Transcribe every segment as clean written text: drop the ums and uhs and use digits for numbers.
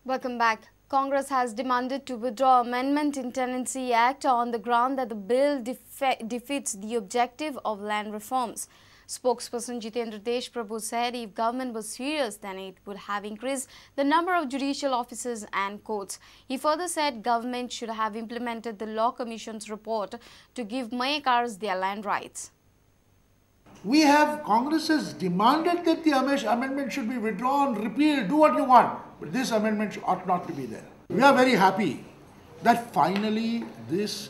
Welcome back. Congress has demanded to withdraw Amendment in Tenancy Act on the ground that the bill defeats the objective of land reforms. Spokesperson Jitendra Deshprabhu said if government was serious, then it would have increased the number of judicial offices and courts. He further said government should have implemented the Law Commission's report to give Mayakars their land rights. Congress has demanded that the amendment should be withdrawn, repealed, do what you want. But this amendment ought not to be there. We are very happy that finally this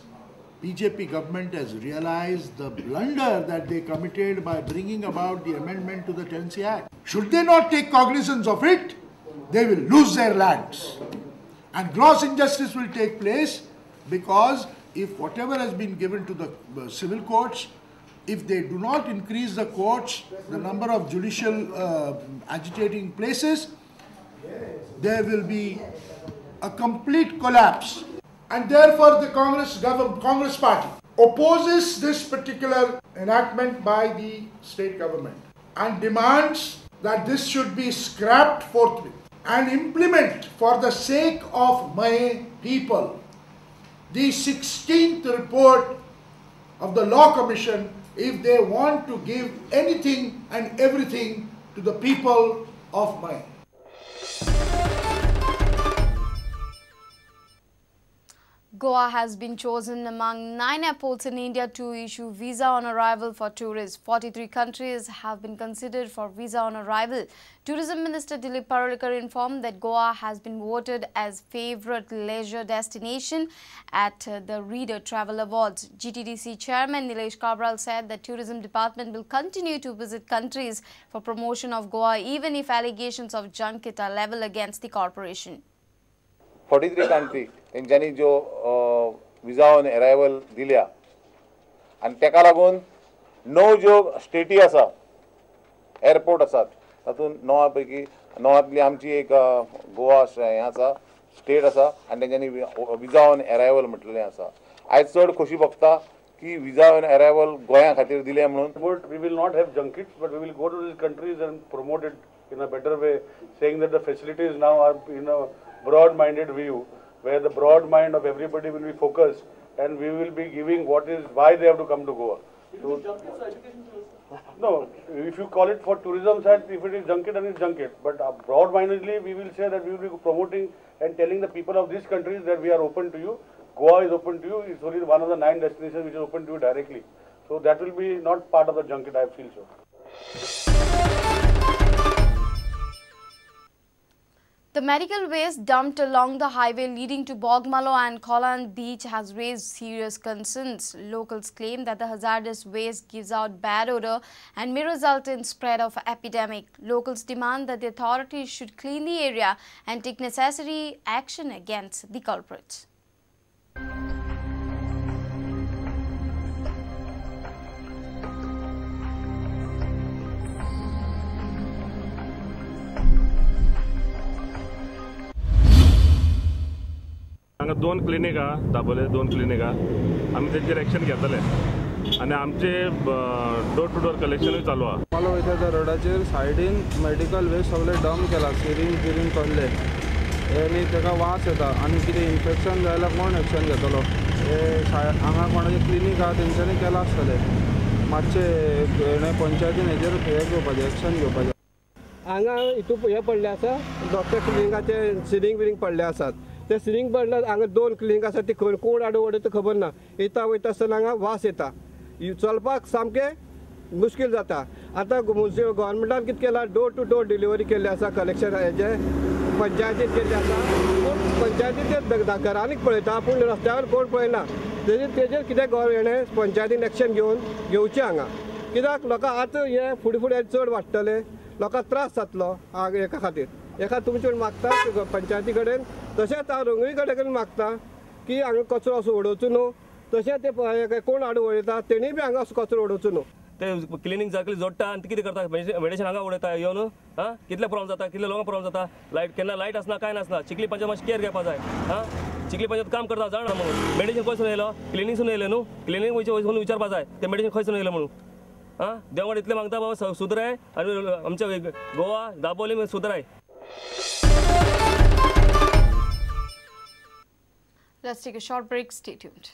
BJP government has realized the blunder that they committed by bringing about the amendment to the Tenancy Act. Should they not take cognizance of it, they will lose their lands. And gross injustice will take place, because if whatever has been given to the civil courts, if they do not increase the courts, the number of judicial agitating places, there will be a complete collapse. And therefore the Congress party opposes this particular enactment by the state government and demands that this should be scrapped forthwith and implement, for the sake of my people, the 16th report of the Law Commission if they want to give anything and everything to the people of May. Goa has been chosen among 9 airports in India to issue visa on arrival for tourists. 43 countries have been considered for visa on arrival. Tourism Minister Dilip Parulekar informed that Goa has been voted as favourite leisure destination at the Reader Travel Awards. GTDC Chairman Nilesh Cabral said that Tourism Department will continue to visit countries for promotion of Goa even if allegations of junket are leveled against the corporation. 43 countries तेंच्यांनी जो विजा on arrival दिल्या आनी तेका लागून 9 ज्यो स्टेटी आसा airport आसात तातूंत 9 पैकी 9तली आमची एक गोवा हें आसा स्टेट आसा आनी तेंच्यांनी विजा ऑन अरायवल म्हटलेलें आसा. आयज चड खोशी भोगता की विजा ऑन अरायवल गोंया खातीर दिलें म्हणून. But we will not have junkets, but we will go to these countries and promote it in a better way, saying that the facilities now are in a broad-minded view, where the broad mind of everybody will be focused, and we will be giving why they have to come to Goa. So, no, if you call it for tourism side, if it is junket, then it's junket. But broad-mindedly, we will say that we will be promoting and telling the people of these countries that we are open to you. Goa is open to you. It's only one of the 9 destinations which is open to you directly. So that will be not part of the junket, I feel so. The medical waste dumped along the highway leading to Bogmalo and Kolan Beach has raised serious concerns. Locals claim that the hazardous waste gives out bad odor and may result in spread of epidemic. Locals demand that the authorities should clean the area and take necessary action against the culprits. हांगा 2 क्लिनिका दाबोले 2 क्लिनिका आमी तेचेर action घेतले आनी आमचे door to door कलेक्शनूय चालू आहा. मला वयता त्या रोडाचेर सायडीन मेडिकल वेस्ट सगळे डंप केला, सिरींज बिरींज पडले आनी ताका वास येता आनी कितें इन्फेक्शन जाल्यार कोण एक्शन घेतलो. हांगा कोणाचे क्लिनीक आहा तेंच्यांनी केला आसतले, मातशे पंचायतीन हेजेर हे घेवपाचें एक्शन घेवपाचें. हांगा हितून हे पडले आसा, डॉक्टर क्लिनिकाचे सिरींग बिरींग पडले आसात. ते सिरींग पडल्यात. हांगा 2 क्लिनीक आसा, ती कोण आडू वडयता खबर ना. येता वयता आसतना हांगा वास येता, चलपाक सामकें मुश्कील जाता. आतां गव्हर्मेंटान कितें केलां, डोर टू डोर डिलिव्हरी केल्ली आसा, कलेक्शन हेजे पंचायतीन केल्ली आसा. पूण पंचायतीन ते घरांनी पळयता, पूण रस्त्यावर कोण पळयना. तेजेर कितें गव्हर्मेंट पंचायतीन एक्शन घेवचें हांगा. कित्याक लोकां आतां हे फुडें फुडें चड वाडटले, लोकांक त्रास जातलो हेका खातीर. हेका तुमचे मागता पंचायती कडेन, तशेंच हांव रंगळी कडेन मागता की हांगा कचरो असो उडोवचो न्हू. तशें ते कोण हाडून उडयता तेणी बी हांगा असो कचरो उडोवचो न्हू. ते क्लिनीक जातली जोडटा आनी कितें करता, मेडिसीन हांगा उडयता येवन. कितले प्रॉब्लम जाता, कितले लोकांक प्रॉब्लम जाता. लायट केन्ना लायट आसना, काय नासना. चिखली पंचायत मातशी केअर घेवपा जाय. चिखली पंचायत काम करता जाणा म्हणून. मेडिसीन खंयसून येयलो, क्लिनीकसून येयलें न्हू. क्लिनीक वयचे वचून विचारपा जाय ते मेडिसीन खंयसून येयलें म्हणून. हां देवाड इतले मागता बाबा सुधराय आणि आमच्या Goa Dabolim सुधराय. Let's take a short break. Stay tuned.